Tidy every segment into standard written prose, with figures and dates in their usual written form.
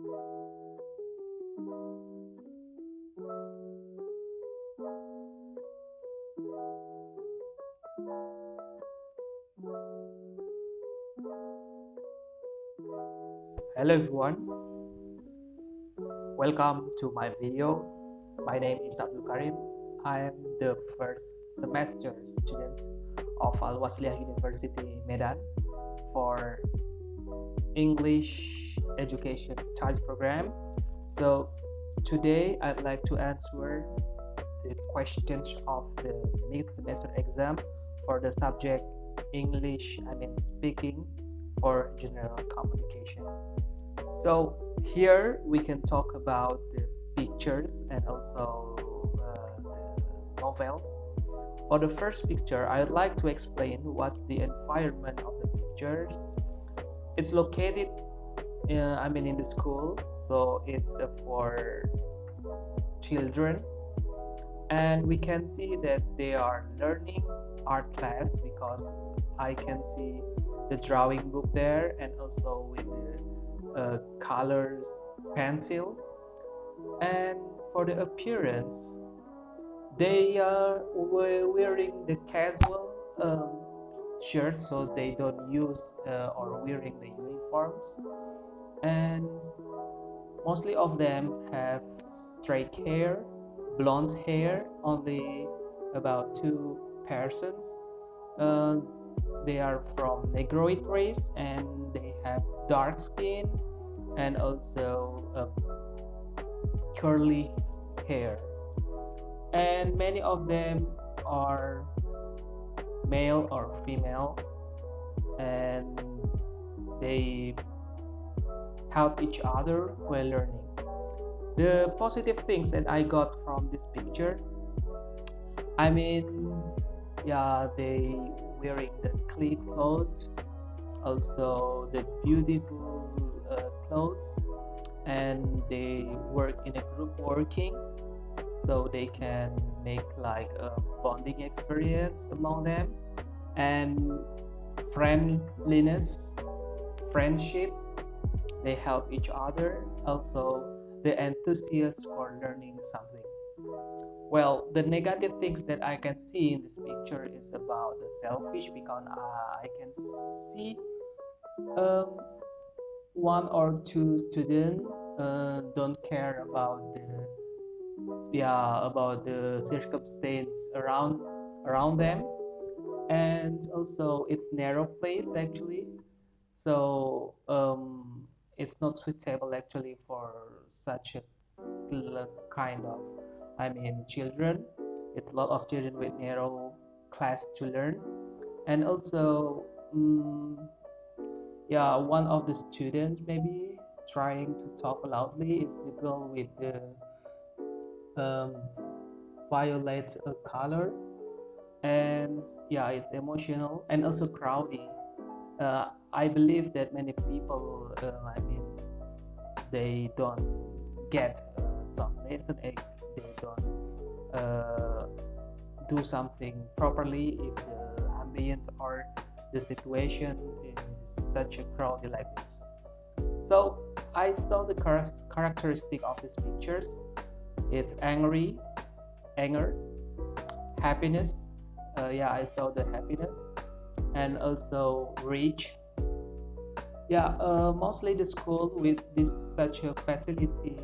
Hello everyone, welcome to my video. My name is Abdul Karim. I am the first semester student of Al Wasliyah University Medan for English Education Study Program. So today I'd like to answer the questions of the mid-semester exam for the subject speaking for general communication. So here we can talk about the pictures and also the novels. For the first picture, I would like to explain what's the environment of the pictures. It's located in the school, so it's for children, and we can see that they are learning art class because I can see the drawing book there and also with the colors pencil. And for the appearance, they are wearing the casual shirts, so they don't use or wearing the uniforms, and mostly of them have straight hair, blonde hair, only about 2 persons. They are from Negroid race and they have dark skin and also curly hair, and many of them are male or female, and they help each other while learning. The positive things that I got from this picture, they wearing the clean clothes, also the beautiful clothes, and they work in a group working, so they can make like a bonding experience among them, and friendliness, friendship, they help each other, also the enthusiast for learning something. Well, the negative things that I can see in this picture is about the selfish, because I can see 1 or 2 students don't care about the circumstance around them, and also it's narrow place actually, so it's not suitable actually for such a kind of children. It's a lot of children with narrow class to learn. And also one of the students maybe trying to talk loudly is the girl with the violet color, and it's emotional and also crowdy. I believe that many people they don't get some lesson, they don't do something properly if the ambience or the situation is such a crowd like this. So I saw the characteristic of these pictures. It's anger, happiness. I saw the happiness, and also rich. Mostly the school with this such a facility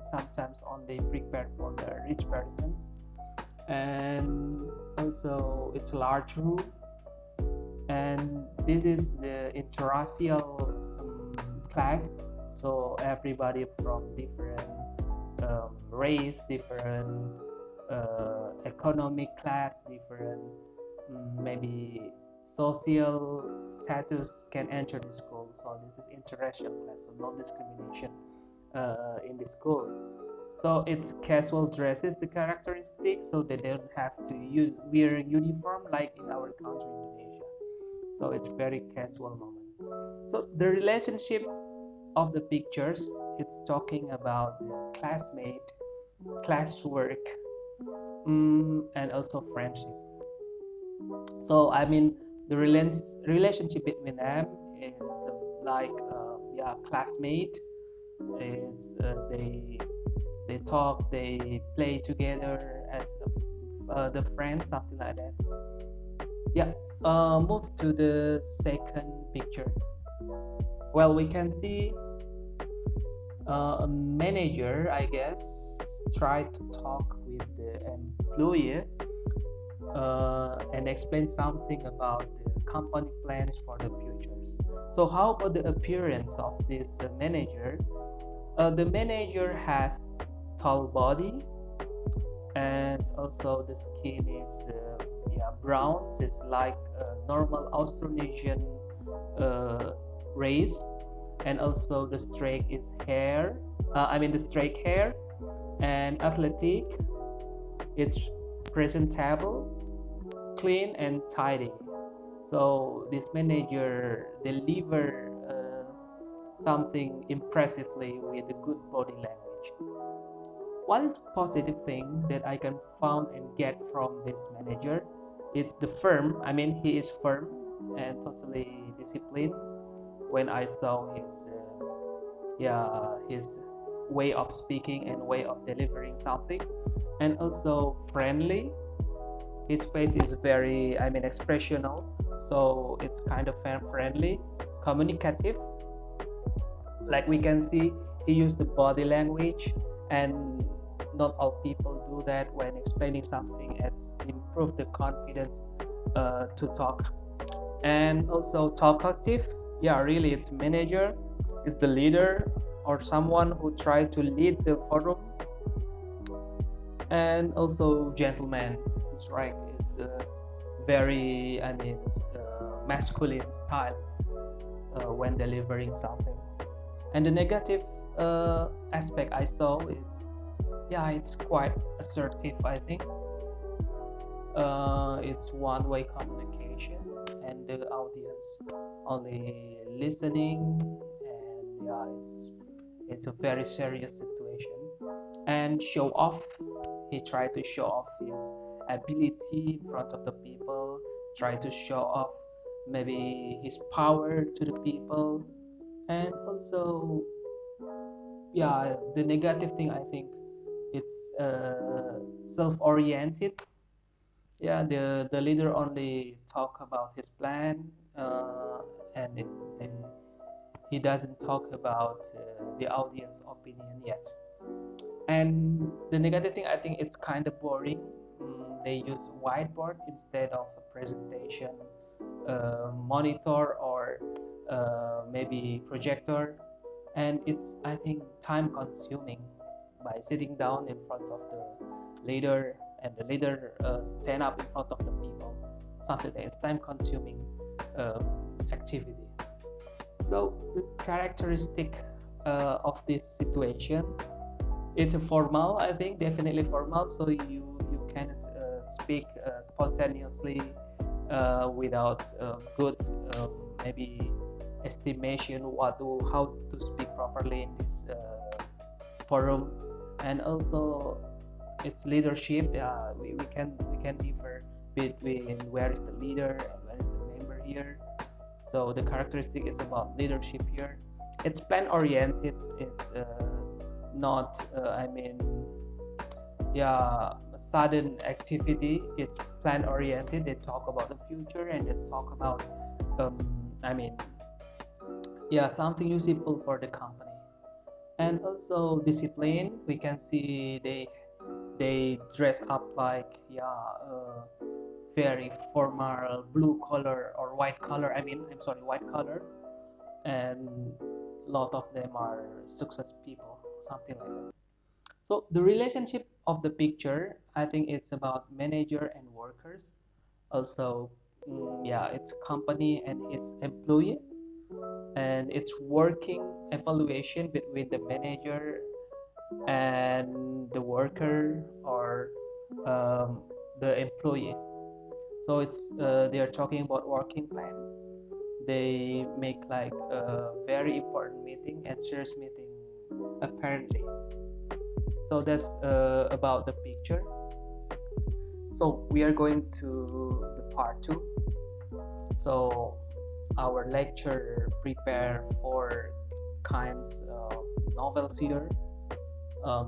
sometimes only prepared for the rich persons, and also it's a large room, and this is the interracial class, so everybody from different race, different economic class, different maybe social status can enter the school. So this is interracial class, so no discrimination in the school. So it's casual dresses, the characteristic, so they don't have to wear uniform like in our country, Indonesia. So it's very casual moment. So the relationship of the pictures, it's talking about the classmate, classwork, and also friendship. So the relationship between them is like classmate, It's they talk, they play together as the friends, something like that. Yeah. Move to the second picture. Well, we can see a manager, I guess, try to talk with the employee and explain something about the company plans for the futures. So how about the appearance of this manager? The manager has tall body, and also the skin is brown. It's like a normal Austronesian race, and also the straight is hair. The straight hair, and athletic. It's presentable, clean and tidy. So this manager deliver something impressively with a good body language. What is positive thing that I can found and get from this manager? It's the firm. He is firm and totally disciplined. When I saw his way of speaking and way of delivering something, and also friendly. His face is very expressional, so it's kind of friendly, communicative. Like we can see, he used the body language, and not all people do that when explaining something. It's improve the confidence to talk. And also talkative. Yeah, really, it's manager, is the leader or someone who try to lead the forum. And also gentleman. It's right, it's a very masculine style when delivering something. And the negative aspect I saw, it's quite assertive, I think. It's one-way communication, and the audience only listening, and it's a very serious situation. And show off, he tried to show off his ability in front of the people, try to show off maybe his power to the people. And also, the negative thing, I think it's self-oriented. The leader only talk about his plan, and he doesn't talk about the audience opinion yet. And the negative thing, I think it's kind of boring. They use whiteboard instead of a presentation monitor, or maybe projector, and it's, I think, time consuming by sitting down in front of the leader, and the leader stand up in front of the people, something like it's time consuming activity. So the characteristic of this situation, it's a formal, I think, definitely formal. So you cannot speak spontaneously without good maybe estimation how to speak properly in this forum. And also its leadership. We can differ between where is the leader and where is the member here. So the characteristic is about leadership here. It's plan oriented. It's not sudden activity. It's plan oriented. They talk about the future, and they talk about something useful for the company. And also discipline. We can see they dress up like very formal blue color or white color. White color. And a lot of them are success people, something like that. So the relationship of the picture, I think it's about manager and workers. Also, it's company and its employee, and it's working evaluation between the manager and the worker, or the employee. So it's they are talking about working plan. They make like a very important meeting and serious meeting apparently. So that's about the picture. So we are going to the part 2. So our lecture prepare 4 kinds of novels here.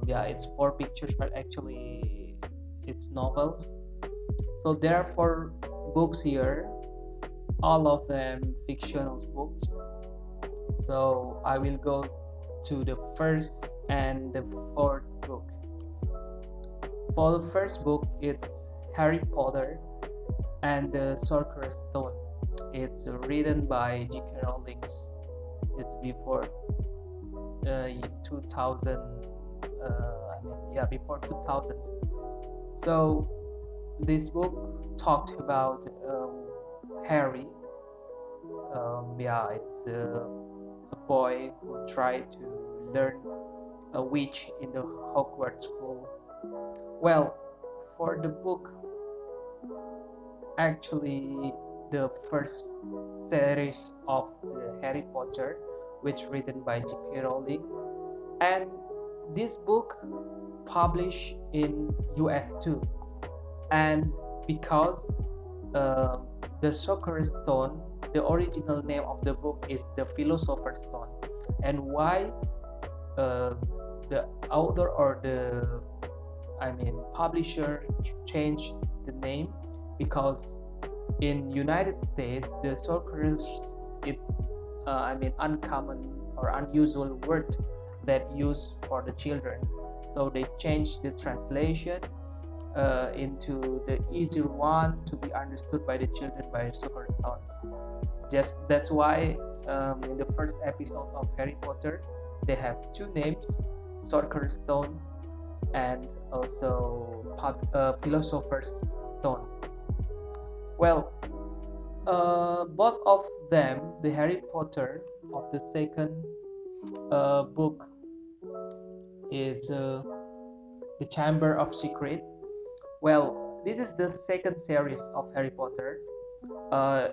Yeah, it's 4 pictures, but actually it's novels. So there are 4 books here, all of them fictional books. So I will go to the first and the fourth book. For the first book, it's Harry Potter and the Sorcerer's Stone. It's written by J.K. Rowling. It's before 2000. Before 2000. So this book talked about Harry. It's a boy who tried to learn a witch in the Hogwarts school. Well, for the book, actually the first series of the Harry Potter, which written by J.K. Rowling, and this book published in US too. And because the Sorcerer's Stone, the original name of the book is the Philosopher's Stone, and why the author or the publisher changed the name, because in United States the sorcerers, it's uncommon or unusual word that used for the children, so they changed the translation into the easier one to be understood by the children, by Sorcerer's Stones. Just that's why in the first episode of Harry Potter they have 2 names, Sorcerer's Stone and also Philosopher's Stone. Well, both of them, the Harry Potter of the second book is the Chamber of Secret. Well, this is the second series of Harry Potter.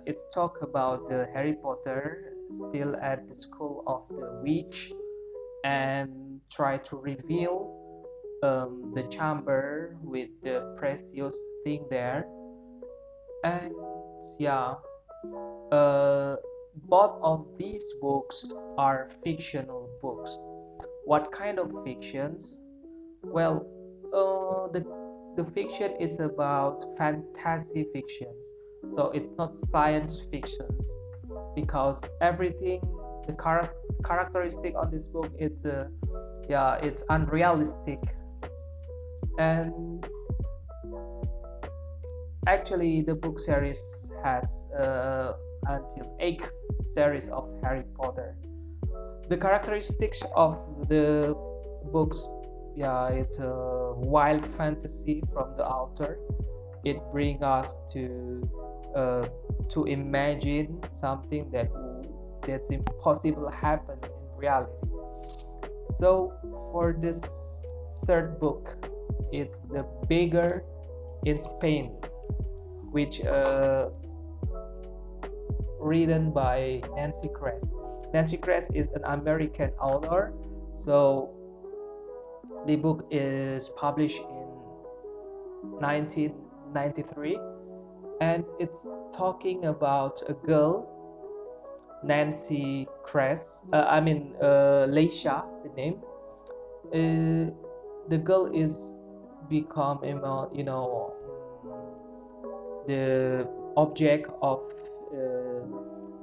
It's talk about the Harry Potter still at the school of the witch and try to reveal the chamber with the precious thing there. And both of these books are fictional books. What kind of fictions? Well, the fiction is about fantasy fictions, so it's not science fictions, because everything, the characteristic on this book, it's unrealistic. And actually the book series has until 8 series of Harry Potter. The characteristics of the books, it's a wild fantasy from the author. It brings us to imagine something that's impossible happens in reality. So for this third book, it's The Beggar in Spain, which written by Nancy Kress. Nancy Kress is an American author, so the book is published in 1993, and it's talking about a girl, Nancy Kress, Leisha, the name. The girl is become the object of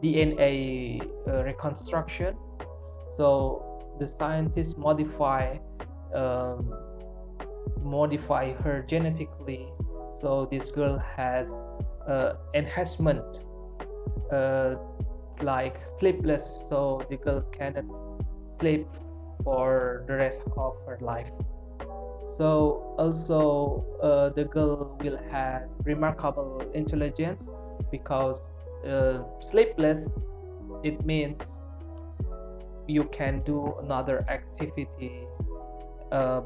DNA reconstruction. So the scientists modify her genetically, so this girl has enhancement, like sleepless, so the girl cannot sleep for the rest of her life. So also the girl will have remarkable intelligence, because sleepless, it means you can do another activity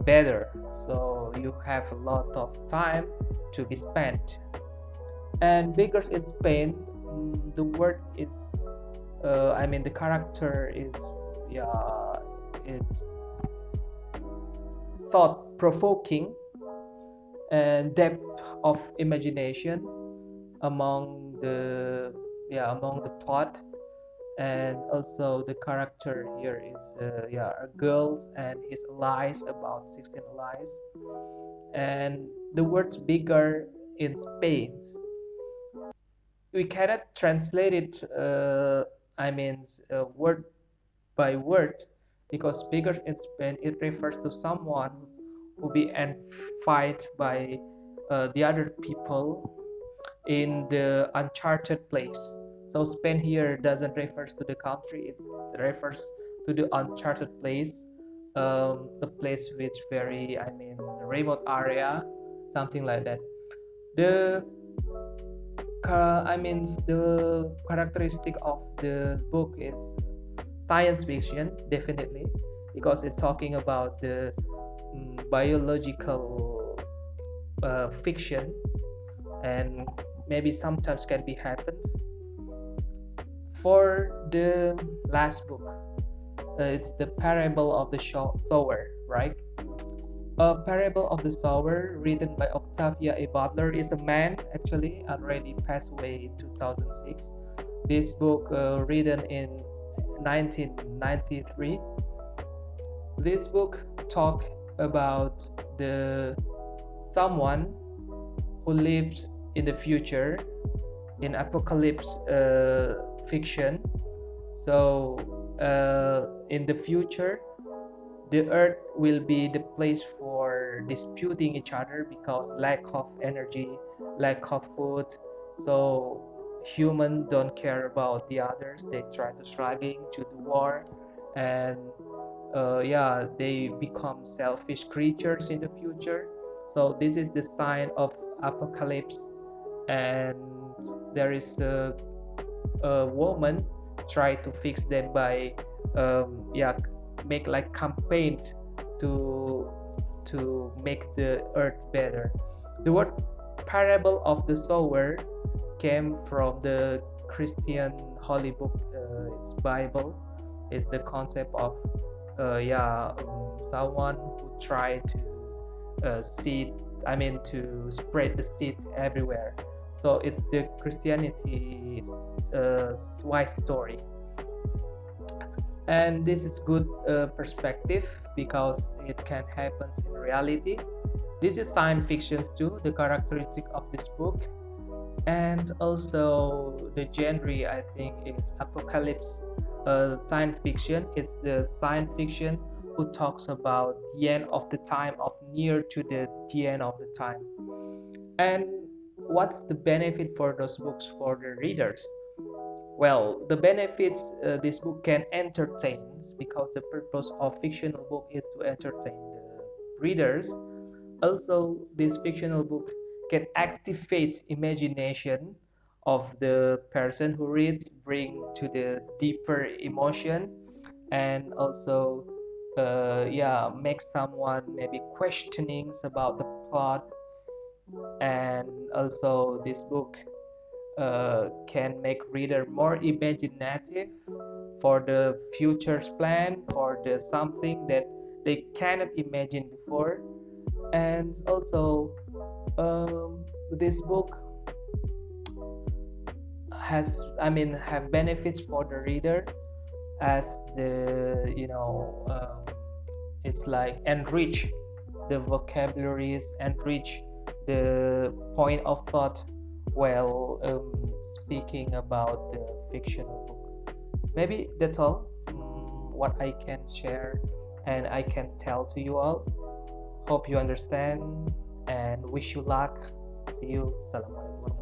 better, so you have a lot of time to be spent. And Beggars in Spain, the word is the character is it's thought-provoking and depth of imagination among the plot. and also the character here is a girl and his allies, about 16 allies. And the word bigger in Spain, we cannot translate it word by word, because bigger in Spain it refers to someone who be fight by the other people in the uncharted place. So Spain here doesn't refers to the country, it refers to the uncharted place, a place which very remote area, something like that. The the characteristic of the book is science fiction, definitely, because it's talking about the biological fiction, and maybe sometimes can be happened. For the last book, it's the parable of the sower, right? A Parable of the Sower, written by Octavia A. Butler, is a man actually already passed away in 2006. This book written in 1993. This book talk about the someone who lives in the future, in apocalypse fiction. So in the future, the earth will be the place for disputing each other because lack of energy, lack of food. So humans don't care about the others, they try to struggling to the war, and they become selfish creatures in the future. So this is the sign of apocalypse, and there is a woman try to fix them by make like campaigns to make the earth better. The word parable of the sower came from the Christian holy book, it's Bible. It's the concept of someone who tried to to spread the seed everywhere. So it's the Christianity wise story, and this is good perspective because it can happen in reality. This is science fiction too, the characteristic of this book, and also the genre I think is apocalypse science fiction. It's the science fiction who talks about the end of the time, of near to the end of the time. And what's the benefit for those books for the readers? Well, the benefits, this book can entertain, because the purpose of fictional book is to entertain the readers. Also, this fictional book can activate imagination of the person who reads, bring to the deeper emotion, and also make someone maybe questionings about the plot. And also this book can make reader more imaginative for the future's plan, for the something that they cannot imagine before. And also this book have benefits for the reader, as the it's like enrich the vocabularies, enrich the point of thought while speaking about the fictional book. Maybe that's all what I can share and I can tell to you all. Hope you understand and wish you luck. See you. Assalamualaikum.